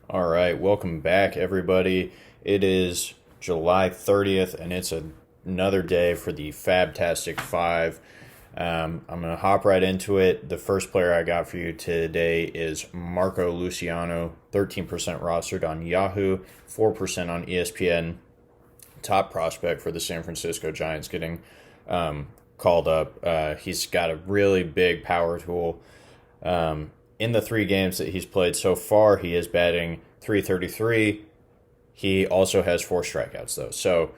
All right, welcome back, everybody. It is July 30th, and it's another day for the Fabtastic 5. I'm going to hop right into it. The first player I got for you today is Marco Luciano, 13% rostered on Yahoo, 4% on ESPN. Top prospect for the San Francisco Giants getting called up. He's got a really big power tool. In the 3 games that he's played so far, he is batting .333. He also has 4 strikeouts, though. So,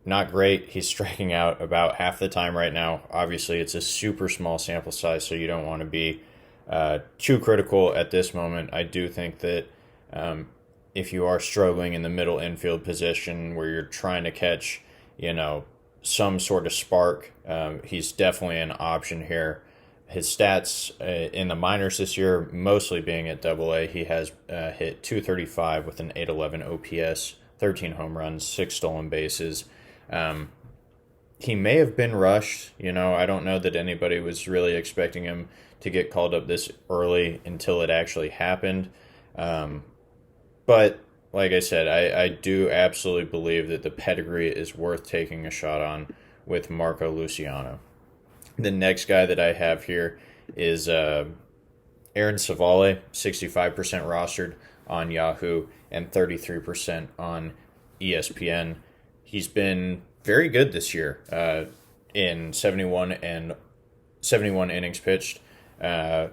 not great. He's striking out about half the time right now. Obviously, it's a super small sample size, so you don't want to be too critical at this moment. I do think that if you are struggling in the middle infield position where you're trying to catch, some sort of spark, he's definitely an option here. His stats in the minors this year, mostly being at AA, he has hit .235 with an .811 OPS, 13 home runs, 6 stolen bases. He may have been rushed. I don't know that anybody was really expecting him to get called up this early until it actually happened. But like I said, I do absolutely believe that the pedigree is worth taking a shot on with Marco Luciano. The next guy that I have here is Aaron Savale, 65% rostered on Yahoo and 33% on ESPN. He's been very good this year in 71 innings pitched, a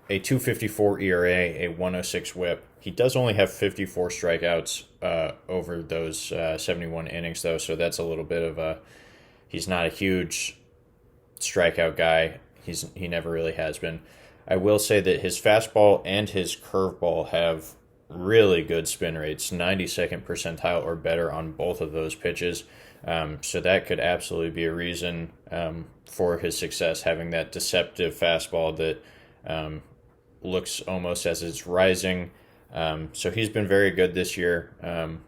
2.54 ERA, a 106 WHIP. He does only have 54 strikeouts over those 71 innings, though, so that's a little bit of a. He's not a huge strikeout guy. He never really has been. I will say that his fastball and his curveball have really good spin rates, 92nd percentile or better on both of those pitches. So that could absolutely be a reason for his success, having that deceptive fastball that looks almost as it's rising. So he's been very good this year. And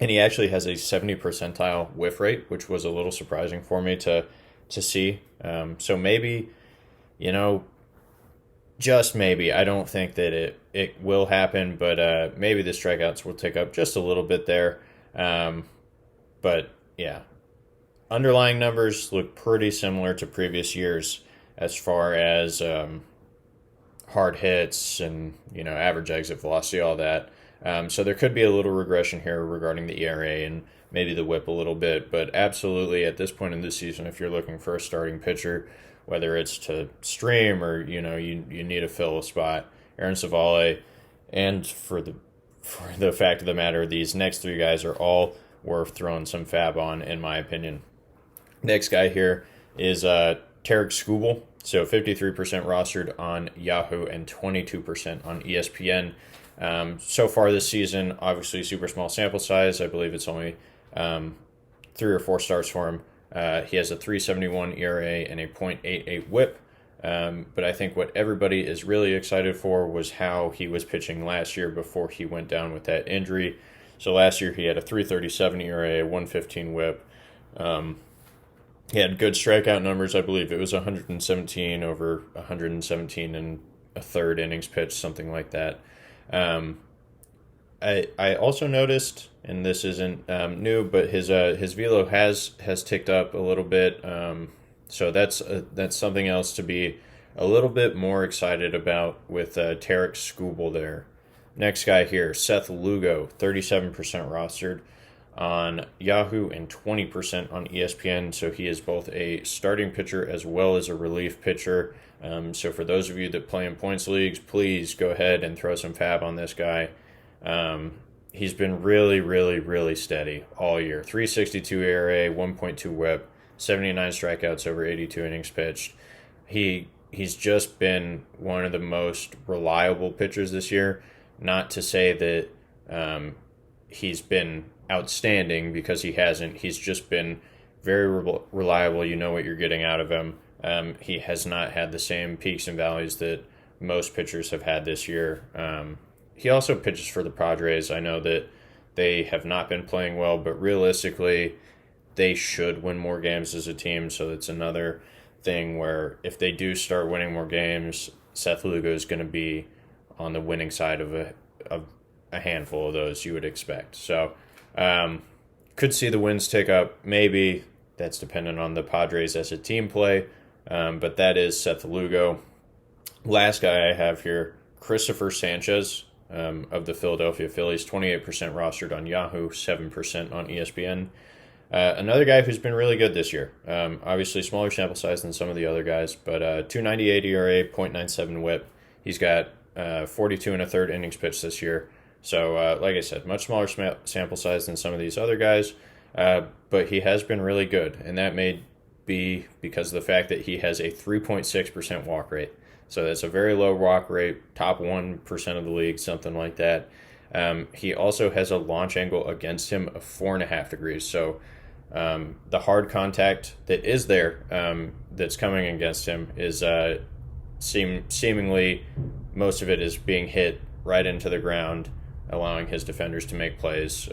he actually has a 70 percentile whiff rate, which was a little surprising for me to see. So maybe, just maybe, I don't think that it will happen, but maybe the strikeouts will tick up just a little bit there. But yeah, underlying numbers look pretty similar to previous years as far as hard hits and, average exit velocity, all that. So there could be a little regression here regarding the ERA and maybe the whip a little bit, but absolutely at this point in the season, if you're looking for a starting pitcher, whether it's to stream or you need to fill a spot, Aaron Savale, and for the fact of the matter, these next 3 guys are all worth throwing some fab on, in my opinion. Next guy here is Tarek Skubal, so 53% rostered on Yahoo and 22% on ESPN. So far this season, obviously super small sample size. I believe it's only 3 or 4 starts for him. He has a 3.71 ERA and a .88 WHIP. But I think what everybody is really excited for was how he was pitching last year before he went down with that injury. So last year he had a 3.37 ERA, 1.15 WHIP. He had good strikeout numbers. I believe it was 117 over 117 and a third innings pitched, something like that. I also noticed, and this isn't new, but his velo has ticked up a little bit. So that's something else to be a little bit more excited about with Tarek Skubal there. Next guy here, Seth Lugo, 37% rostered on Yahoo and 20% on ESPN. So he is both a starting pitcher as well as a relief pitcher. So for those of you that play in points leagues, please go ahead and throw some fab on this guy. He's been really, really, really steady all year. 3.62 ERA, 1.2 WHIP, 79 strikeouts over 82 innings pitched. He's just been one of the most reliable pitchers this year. Not to say that he's been outstanding, because he hasn't. He's just been very reliable. You know what you're getting out of him. He has not had the same peaks and valleys that most pitchers have had this year. He also pitches for the Padres. I know that they have not been playing well, but realistically, they should win more games as a team. So it's another thing where if they do start winning more games, Seth Lugo is going to be on the winning side of a handful of those you would expect. So could see the wins tick up. Maybe that's dependent on the Padres as a team play. But that is Seth Lugo. Last guy I have here, Christopher Sanchez of the Philadelphia Phillies, 28% rostered on Yahoo, 7% on ESPN. Another guy who's been really good this year. Obviously, smaller sample size than some of the other guys, but 2.98 ERA, 0.97 WHIP. He's got 42 and a third innings pitched this year. So, like I said, much smaller sample size than some of these other guys, but he has been really good, and that may be because of the fact that he has a 3.6% walk rate. So that's a very low walk rate, top 1% of the league, something like that. He also has a launch angle against him of 4.5 degrees. So the hard contact that is there that's coming against him is seemingly most of it is being hit right into the ground, allowing his defenders to make plays.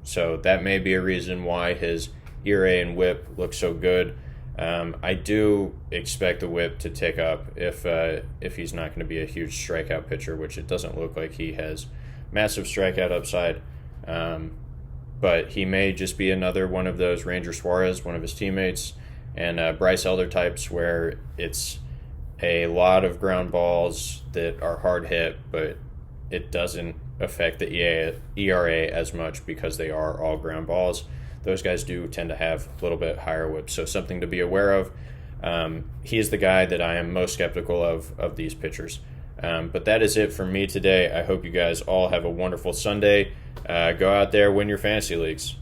So that may be a reason why his ERA and WHIP look so good. I do expect the WHIP to tick up if he's not going to be a huge strikeout pitcher, which it doesn't look like he has massive strikeout upside. But he may just be another one of those Ranger Suarez, one of his teammates, and Bryce Elder types where it's a lot of ground balls that are hard hit, but it doesn't affect the ERA as much because they are all ground balls. Those guys do tend to have a little bit higher WHIP, so something to be aware of. He's the guy that I am most skeptical of these pitchers. But that is it for me today. I hope you guys all have a wonderful Sunday. Go out there, win your fantasy leagues.